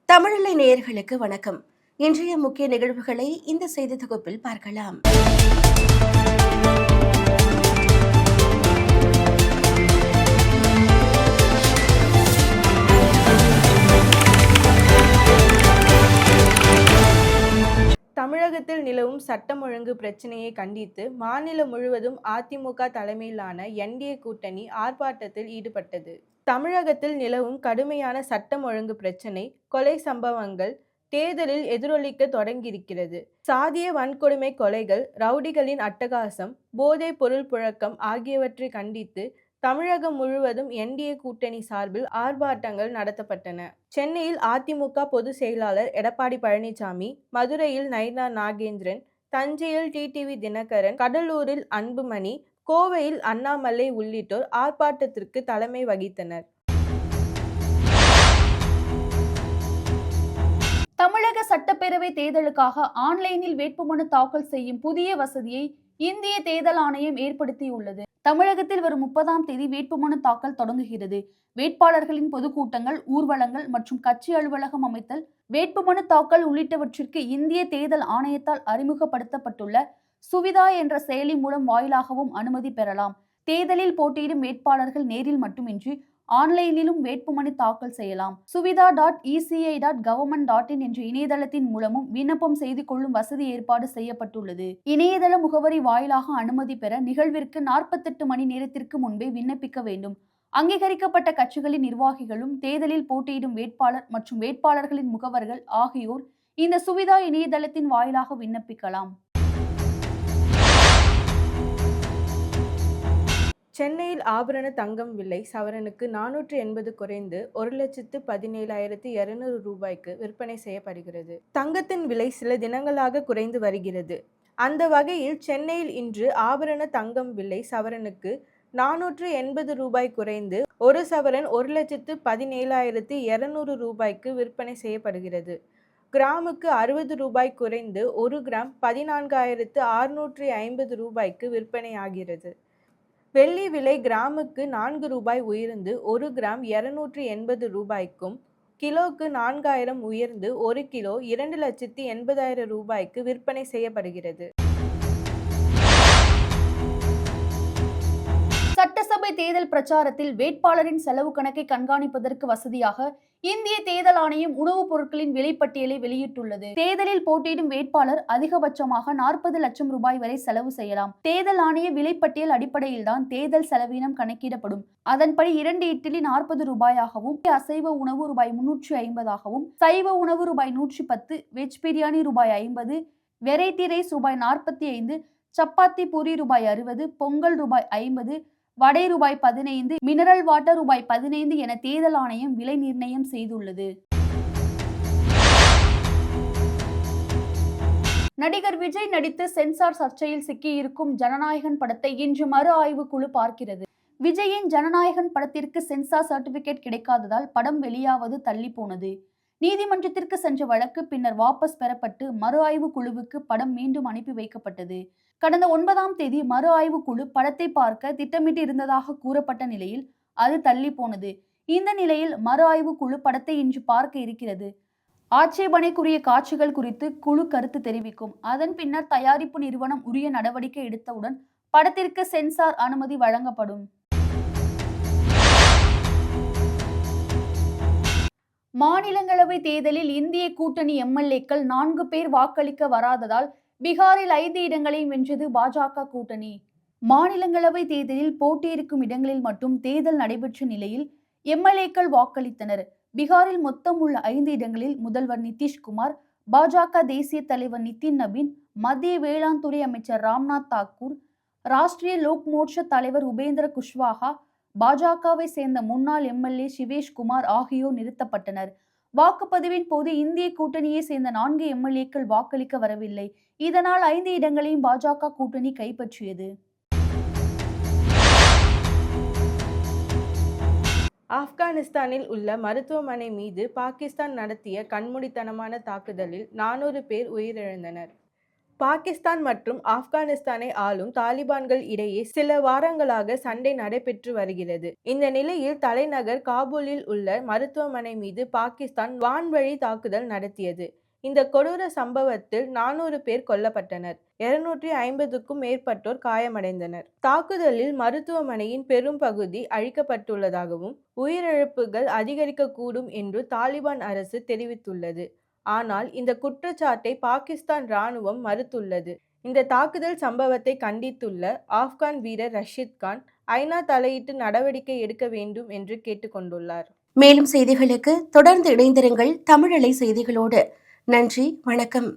தமிழலை நேயர்களுக்கு வணக்கம். இன்றைய முக்கிய நிகழ்வுகளை இந்த செய்தி தொகுப்பில் பார்க்கலாம். தமிழகத்தில் நிலவும் சட்டம் ஒழுங்கு பிரச்சினையை கண்டித்து மாநிலம் முழுவதும் அதிமுக தலைமையிலான என்டிஏ கூட்டணி ஆர்ப்பாட்டத்தில் ஈடுபட்டது. தமிழகத்தில் நிலவும் கடுமையான சட்டம் ஒழுங்கு பிரச்சினை, கொலை சம்பவங்கள் தேர்தலில் எதிரொலிக்க தொடங்கியிருக்கிறது. சாதிய வன்கொடுமை, கொலைகள், ரவுடிகளின் அட்டகாசம், போதைப் பொருள் புழக்கம் ஆகியவற்றை கண்டித்து தமிழகம் முழுவதும் என்டிஏ கூட்டணி சார்பில் ஆர்ப்பாட்டங்கள் நடத்தப்பட்டன. சென்னையில் அதிமுக பொதுச் செயலாளர் எடப்பாடி பழனிசாமி, மதுரையில் நயினா நாகேந்திரன், தஞ்சையில் டிடிவி தினகரன், கடலூரில் அன்புமணி, கோவையில் அண்ணாமலை உள்ளிட்டோர் ஆர்ப்பாட்டத்திற்கு தலைமை வகித்தனர். தமிழக சட்டப்பேரவை தேர்தலுக்காக ஆன்லைனில் வேட்புமனு தாக்கல் செய்யும் புதிய வசதியை இந்திய தேர்தல் ஆணையம் ஏற்படுத்தியுள்ளது. தமிழகத்தில் வரும் 30ஆம் தேதி வேட்புமனு தாக்கல் தொடங்குகிறது. வேட்பாளர்களின் பொதுக்கூட்டங்கள், ஊர்வலங்கள் மற்றும் கட்சி அலுவலகம் அமைத்தல், வேட்புமனு தாக்கல் உள்ளிட்டவற்றிற்கு இந்திய தேர்தல் ஆணையத்தால் அறிமுகப்படுத்தப்பட்டுள்ள சுவிதா என்ற செயலி மூலம் வாயிலாகவும் அனுமதி பெறலாம். தேர்தலில் போட்டியிடும் வேட்பாளர்கள் நேரில் மட்டுமின்றி ஆன்லைனிலும் வேட்புமனு தாக்கல் செய்யலாம். suvidha.eci.government.in என்ற இணையதளத்தின் மூலமும் விண்ணப்பம் செய்து கொள்ளும் வசதி ஏற்பாடு செய்யப்பட்டுள்ளது. இணையதள முகவரி வாயிலாக அனுமதி பெற நிகழ்விற்கு 48 மணி நேரத்திற்கு முன்பே விண்ணப்பிக்க வேண்டும். அங்கீகரிக்கப்பட்ட கட்சிகளின் நிர்வாகிகளும் தேர்தலில் போட்டியிடும் வேட்பாளர் மற்றும் வேட்பாளர்களின் முகவர்கள் ஆகியோர் இந்த சுவிதா இணையதளத்தின் வாயிலாக விண்ணப்பிக்கலாம். சென்னையில் ஆபரண தங்கம் விலை சவரனுக்கு 480 குறைந்து 1,17,200 ரூபாய்க்கு விற்பனை செய்யப்படுகிறது. தங்கத்தின் விலை சில தினங்களாக குறைந்து வருகிறது. அந்த வகையில் சென்னையில் இன்று ஆபரண தங்கம் விலை சவரனுக்கு 480 ரூபாய் குறைந்து ஒரு சவரன் 1,17,200 ரூபாய்க்கு விற்பனை செய்யப்படுகிறது. கிராமுக்கு 60 ரூபாய் குறைந்து 1 கிராம் 14,650 ரூபாய்க்கு விற்பனை ஆகிறது. வெள்ளி விலை கிராமுக்கு 4 ரூபாய் உயர்ந்து 1 கிராம் 280 ரூபாய்க்கும், கிலோக்கு 4000 உயர்ந்து 1 கிலோ 2,80,000 ரூபாய்க்கு விற்பனை செய்யப்படுகிறது. சட்டசபை தேர்தல் பிரச்சாரத்தில் வேட்பாளரின் செலவு கணக்கை கண்காணிப்பதற்கு வசதியாக இந்திய தேர்தல் ஆணையம் உணவுப் பொருட்களின் விலைப்பட்டியலை வெளியிட்டுள்ளது. தேர்தலில் போட்டியிடும் வேட்பாளர் அதிகபட்சமாக 40 லட்சம் ரூபாய் வரை செலவு செய்யலாம். தேர்தல் ஆணைய விலைப்பட்டியல் அடிப்படையில்தான் தேர்தல் செலவினம் கணக்கிடப்படும். அதன்படி 2 இட்லி 40 ரூபாயாகவும், அசைவ உணவு ரூபாய் 350ஆகவும், சைவ உணவு ரூபாய் 110, வெஜ் பிரியாணி ரூபாய் 50, வெரைட்டி ரைஸ் ரூபாய் 45, சப்பாத்தி பூரி ரூபாய் 60, பொங்கல் ரூபாய் 50, வடை ரூபாய் 15, மினரல் வாட்டர் ரூபாய் 15 என தேர்தல் ஆணையம் விலை நிர்ணயம் செய்துள்ளது. நடிகர் விஜய் நடித்து சென்சார் சர்ச்சையில் சிக்கியிருக்கும் ஜனநாயகன் படத்தை இன்று மறு ஆய்வு குழு பார்க்கிறது. விஜயின் ஜனநாயகன் படத்திற்கு சென்சார் சர்டிபிகேட் கிடைக்காததால் படம் வெளியாவது தள்ளி போனது. நீதிமன்றத்திற்கு சென்ற வழக்கு பின்னர் வாபஸ் பெறப்பட்டு மறு ஆய்வு குழுவுக்கு படம் மீண்டும் அனுப்பி வைக்கப்பட்டது. கடந்த 9ஆம் தேதி மறு ஆய்வு குழு படத்தை பார்க்க திட்டமிட்டு இருந்ததாக கூறப்பட்ட நிலையில் அது தள்ளி போனது. இந்த நிலையில் மறு ஆய்வு குழு படத்தை இன்று பார்க்க இருக்கிறது. ஆட்சேபனைக்குரிய காட்சிகள் குறித்து குழு கருத்து தெரிவிக்கும். அதன் பின்னர் தயாரிப்பு நிறுவனம் உரிய நடவடிக்கை எடுத்தவுடன் படத்திற்கு சென்சார் அனுமதி வழங்கப்படும். மாநிலங்களவை தேர்தலில் இந்திய கூட்டணி எம்எல்ஏக்கள் 4 பேர் வாக்களிக்க வராததால் பீகாரில் 5 இடங்களை வென்றது பாஜக கூட்டணி. மாநிலங்களவை தேர்தலில் போட்டியிருக்கும் இடங்களில் மட்டும் தேர்தல் நடைபெற்ற நிலையில் எம்எல்ஏக்கள் வாக்களித்தனர். பீகாரில் மொத்தம் உள்ள 5 இடங்களில் முதல்வர் நிதிஷ்குமார், பாஜக தேசிய தலைவர் நிதின் நபீன், மத்திய வேளாண் துறை அமைச்சர் ராம்நாத் தாக்கூர், ராஷ்டிரிய லோக் மோர்ச்சா தலைவர் உபேந்திர குஷ்வாஹா, பாஜகவை சேர்ந்த முன்னாள் எம்எல்ஏ சிவேஷ்குமார் ஆகியோர் நிறுத்தப்பட்டனர். வாக்குப்பதிவின் போது இந்திய கூட்டணியை சேர்ந்த 4 எம்எல்ஏக்கள் வாக்களிக்க வரவில்லை. இதனால் 5 இடங்களையும் பாஜக கூட்டணி கைப்பற்றியது. ஆப்கானிஸ்தானில் உள்ள மருத்துவமனை மீது பாகிஸ்தான் நடத்திய கண்மூடித்தனமான தாக்குதலில் 400 பேர் உயிரிழந்தனர். பாகிஸ்தான் மற்றும் ஆப்கானிஸ்தானை ஆளும் தாலிபான்கள் இடையே சில வாரங்களாக சண்டை நடைபெற்று வருகிறது. இந்த நிலையில் தலைநகர் காபூலில் உள்ள மருத்துவமனை மீது பாகிஸ்தான் வான்வழி தாக்குதல் நடத்தியது. இந்த கொடூர சம்பவத்தில் 400 பேர் கொல்லப்பட்டனர். 250க்கும் மேற்பட்டோர் காயமடைந்தனர். தாக்குதலில் மருத்துவமனையின் பெரும் பகுதி அழிக்கப்பட்டுள்ளதாகவும் உயிரிழப்புகள் அதிகரிக்கக்கூடும் என்று தாலிபான் அரசு தெரிவித்துள்ளது. ஆனால் இந்த குற்றச்சாட்டை பாகிஸ்தான் ராணுவம் மறுத்துள்ளது. இந்த தாக்குதல் சம்பவத்தை கண்டித்துள்ள ஆப்கான் வீரர் ரஷீத் கான் ஐநா தலையிட்டு நடவடிக்கை எடுக்க வேண்டும் என்று கேட்டுக்கொண்டுள்ளார். மேலும் செய்திகளுக்கு தொடர்ந்து இணைந்திருங்கள் தமிழலை செய்திகளோடு. நன்றி, வணக்கம்.